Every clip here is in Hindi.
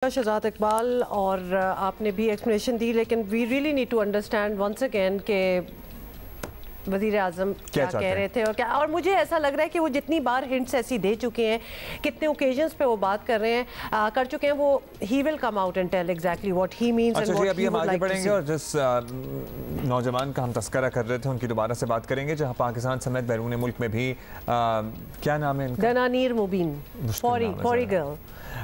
शहजाद इकबाल और आपने भी एक्सप्लेनेशन दी, लेकिन we really need to understand once again के वज़ीर आज़म क्या कह रहे थे और मुझे ऐसा लग रहा है कि वो जितनी बार हिंट्स ऐसी दे चुके हैं, कितने ओकेजन्स पे वो बात कर रहे हैं, कर चुके हैं, वो he will come out and tell exactly what he means and what he would like to see. और जिस नौजवान का हम तस्करा कर रहे थे उनकी दोबारा से बात करेंगे, जहां पाकिस्तान समेत बैरून मुल्क में भी क्या नाम है इनका? दनानीर मुबीन, फौरी गर्ल।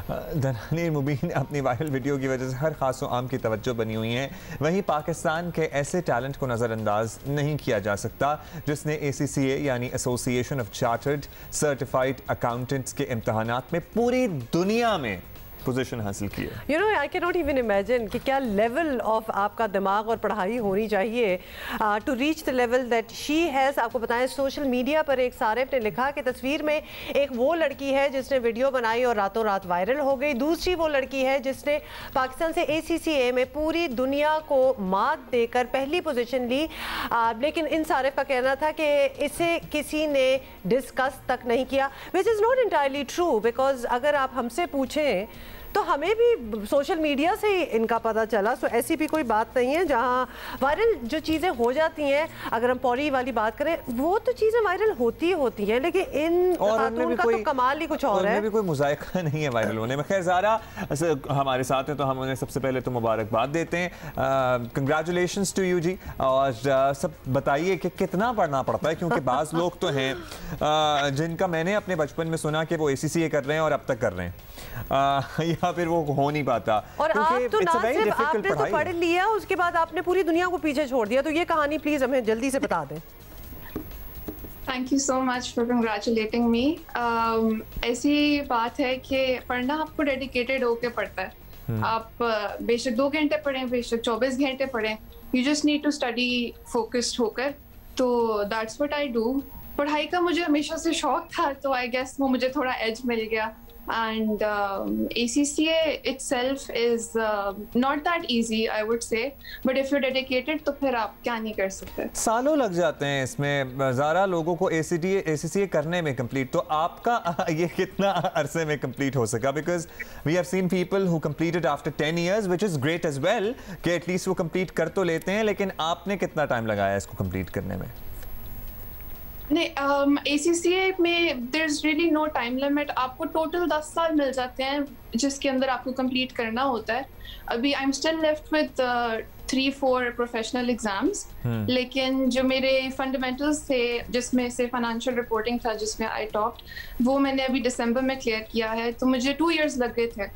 दनानीर मुबीन अपनी वायरल वीडियो की वजह से हर खास व आम की तवज्जो बनी हुई हैं। वहीं पाकिस्तान के ऐसे टैलेंट को नज़रअंदाज नहीं किया जा सकता जिसने ACCA यानी association of chartered certified accountants के इम्तहानात में पूरी दुनिया में पोजीशन हासिल की है। You know, I can not even imagine कि क्या लेवल ऑफ आपका दिमाग और पढ़ाई होनी चाहिए to reach the level that she has. आपको बताएं, सोशल मीडिया पर एक सारिफ ने लिखा कि तस्वीर में एक वो लड़की है जिसने वीडियो बनाई और रातों रात वायरल हो गई, दूसरी वो लड़की है जिसने पाकिस्तान से ACCA में पूरी दुनिया को मात देकर पहली पोजीशन ली। लेकिन इन सारिफ का कहना था कि इसे किसी ने डिस्कस तक नहीं किया, which is not entirely true, because अगर आप हमसे पूछें तो हमें भी सोशल मीडिया से ही इनका पता चला। सो ऐसी भी कोई बात नहीं है जहां वायरल जो चीज़ें हो जाती हैं। अगर हम पौरी वाली बात करें, वो तो चीज़ें वायरल होती हैं, लेकिन इन खातून का तो कमाल ही कुछ और है। भी कोई मुज़ायका नहीं है वायरल होने में। खैर, ज़ारा हमारे साथ हैं तो हम उन्हें सबसे पहले तो मुबारकबाद देते हैं। कंग्रेचुलेशंस टू यू जी। और सब बताइए कि कितना पढ़ना पड़ता है, क्योंकि बाज़ लोग तो हैं जिनका मैंने अपने बचपन में सुना कि वो ACCA कर रहे हैं और अब तक कर रहे हैं, या फिर वो हो नहीं पाता। और आप तो ना सिर्फ आपने तो पढ़ लिया, उसके बाद आपने पूरी दुनिया को पीछे छोड़ दिया। तो ये कहानी प्लीज हमें जल्दी से बता दें। Thank you so much for congratulating me. ऐसी बात है कि पढ़ना आपको डेडिकेटेड होके पड़ता है। आप बेशक 2 घंटे पढ़ें, बेशक 24 घंटे पढ़ें, you just need to study focused होकर। तो दैट्स व्हाट आई डू। पढ़ाई का मुझे हमेशा से शौक था, तो आई गेस वो मुझे थोड़ा एज मिल गया। And ACCA itself is not that easy, I would say, but if you're dedicated तो फिर आप क्या नहीं कर सकते। सालों लग जाते हैं इसमें ज़ारा लोगों को ACCA करने में कंप्लीट। तो आपका ये कितना अरसे में कंप्लीट हो सका? Because we have seen people who completed after 10 years, which is great as well, कि एटलीस्ट वो कंप्लीट कर तो लेते हैं, लेकिन आपने कितना टाइम लगाया इसको कंप्लीट करने में? नहीं, ACCA में there's really no time limit। आपको टोटल 10 साल मिल जाते हैं जिसके अंदर आपको कंप्लीट करना होता है। अभी I'm still left with 3-4 professional exams, लेकिन जो मेरे फंडामेंटल्स थे जिसमें से फाइनेंशियल रिपोर्टिंग था जिसमें आई टॉप्ड, वो मैंने अभी दिसंबर में क्लियर किया है। तो मुझे 2 years लग गए थे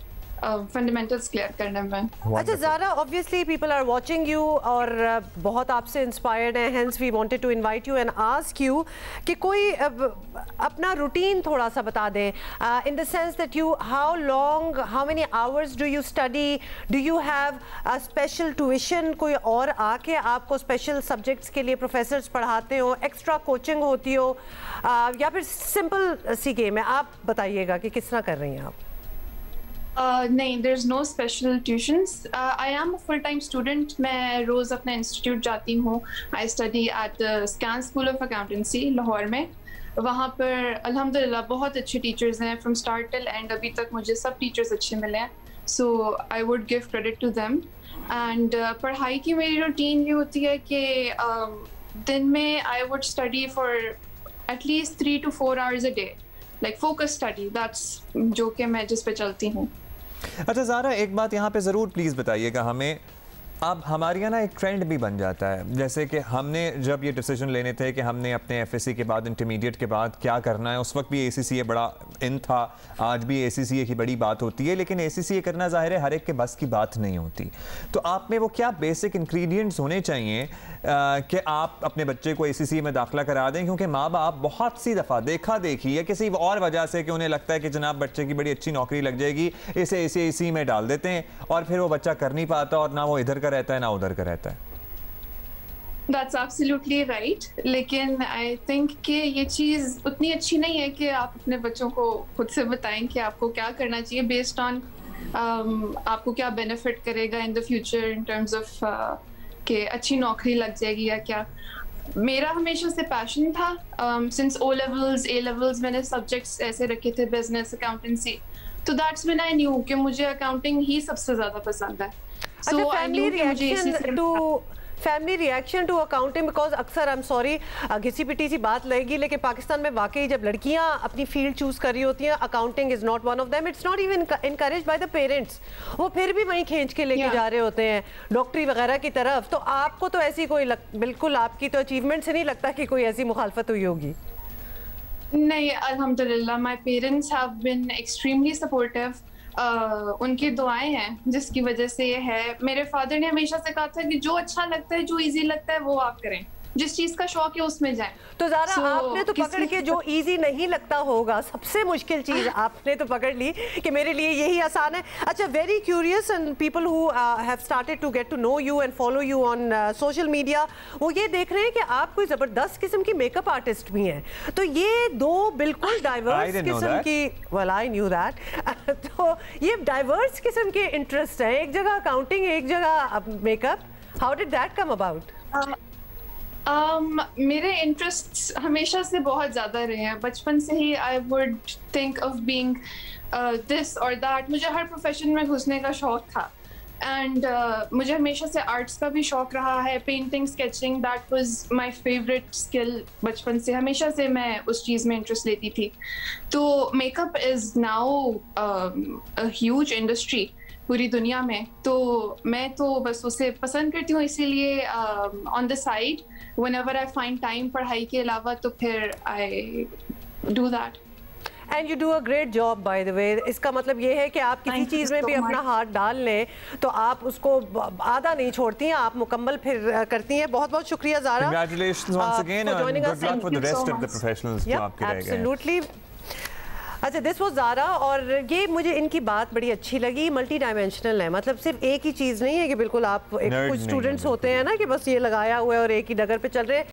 फंडामेंटल्स क्लियर करने में। अच्छा Zara, obviously people are watching you और बहुत आपसे इंस्पायर्ड हैं, hence we wanted to invite you and ask you कि कोई अपना रूटीन थोड़ा सा बता दें, in the sense that you how long, how many hours do you study, do you have a special tuition, कोई और आके आपको स्पेशल सब्जेक्ट्स के लिए प्रोफेसर्स पढ़ाते हो, एक्स्ट्रा कोचिंग होती हो, या फिर सिंपल सी गेम है? आप बताइएगा कि किस तरह कर रही हैं आप। नहीं, there's no special tuitions. I am a full-time student. मैं रोज़ अपने इंस्टीट्यूट जाती हूँ। I study at the SCAN School of Accountancy Lahore में। वहाँ पर अल्हम्दुलिल्लाह बहुत अच्छे टीचर्स हैं, फ्रॉम स्टार्ट टिल एंड। अभी तक मुझे सब टीचर्स अच्छे मिले हैं, so I would give credit to them. And पढ़ाई की मेरी रूटीन ये होती है कि दिन में I would study for at least 3 to 4 hours a day, like focus study, that's जो कि मैं जिस पे चलती हूँ। अच्छा ज़ारा, एक बात यहाँ पे ज़रूर प्लीज़ बताइएगा हमें। अब हमारे यहाँ ना एक ट्रेंड भी बन जाता है, जैसे कि हमने जब ये डिसीजन लेने थे कि हमने अपने FSC के बाद, इंटरमीडिएट के बाद क्या करना है, उस वक्त भी ACCA बड़ा इन था, आज भी ACCA की बड़ी बात होती है, लेकिन ACCA करना ज़ाहिर है हर एक के बस की बात नहीं होती। तो आप में वो क्या बेसिक इंग्रेडिएंट्स होने चाहिए कि आप अपने बच्चे को ACCA में दाखिला करा दें? क्योंकि माँ बाप बहुत सी दफ़ा देखा देखी या किसी और वजह से कि उन्हें लगता है कि जनाब बच्चे की बड़ी अच्छी नौकरी लग जाएगी, इसे ACCA में डाल देते हैं और फिर वो बच्चा कर नहीं पाता और ना वो इधर का रहता है ना उधर का रहता है। That's absolutely right, लेकिन I think कि ये चीज़ उतनी अच्छी नहीं है कि आप अपने बच्चों को खुद से बताएं कि आपको क्या करना चाहिए बेस्ड ऑन आपको क्या बेनिफिट करेगा in the future in terms of कि अच्छी नौकरी लग जाएगी या क्या। मेरा हमेशा से पैशन था, since O levels A levels मैंने सब्जेक्ट्स ऐसे रखे थे, बिजनेस, अकाउंटेंसी, तो दैट्स व्हेन आई न्यू कि मुझे अकाउंटिंग ही सबसे ज्यादा पसंद है। अच्छा, family reaction to accounting, because अक्सर आई एम सॉरी घिसी पिटी सी बात लगेगी, लेकिन पाकिस्तान में वाकई जब लड़कियां अपनी फील्ड चूज कर रही होती हैं, accounting is not one of them, it's not even encourage by the parents, वो फिर भी वहीं खींच के लेके जा रहे होते हैं डॉक्टरी वगैरह की तरफ। तो आपको तो ऐसी कोई बिल्कुल आपकी तो अचीवमेंट से नहीं लगता कि कोई ऐसी मुखालफत हुई होगी? नहीं, अल्हम्दुलिल्लाह my parents have been extremely supportive. उनकी दुआएं हैं जिसकी वजह से ये है। मेरे फादर ने हमेशा से कहा था कि जो अच्छा लगता है, जो इजी लगता है वो आप करें, जिस चीज का शौक है उसमें जाएं। तो ज़ारा आपने तो पकड़ के जो इजी नहीं लगता होगा, सबसे मुश्किल चीज आपने तो पकड़ ली कि मेरे लिए यही आसान है। अच्छा, very curious and people who have started to get to know you and follow you on social media, वो ये देख रहे हैं कि आप कोई जबरदस्त किस्म की मेकअप आर्टिस्ट भी हैं। तो ये दो बिल्कुल डाइवर्स किस्म की, वेल आई न्यू दैट, तो ये डाइवर्स किस्म के इंटरेस्ट हैं, एक जगह अकाउंटिंग, एक जगह makeup. How did that come about? मेरे इंटरेस्ट हमेशा से बहुत ज़्यादा रहे हैं। बचपन से ही I would think of being this और दैट। मुझे हर प्रोफेशन में घुसने का शौक था एंड मुझे हमेशा से आर्ट्स का भी शौक रहा है। Painting, sketching, that was my favourite skill. बचपन से हमेशा से मैं उस चीज़ में इंटरेस्ट लेती थी। तो makeup is now a huge industry पूरी दुनिया में। तो मैं तो बस उसे पसंद करती हूँ, इसीलिए on the side whenever I find time पढ़ाई के अलावा, तो फिर I do that. And you do a great job by the way. इसका मतलब ये है कि आप किसी चीज़ में भी अपना हाथ डाल लें तो आप उसको आधा नहीं छोड़ती हैं, आप मुकम्मल फिर करती हैं। बहुत बहुत शुक्रिया Zara, congratulations once again and good luck for the rest of the professionals जो आपके रह गए। एब्सोल्युटली। अच्छा, दिस वाज ज़ारा, और ये मुझे इनकी बात बड़ी अच्छी लगी। मल्टी डायमेंशनल है, मतलब सिर्फ एक ही चीज़ नहीं है कि बिल्कुल आप कुछ स्टूडेंट्स होते हैं ना कि बस ये लगाया हुआ है और एक ही डगर पे चल रहे हैं।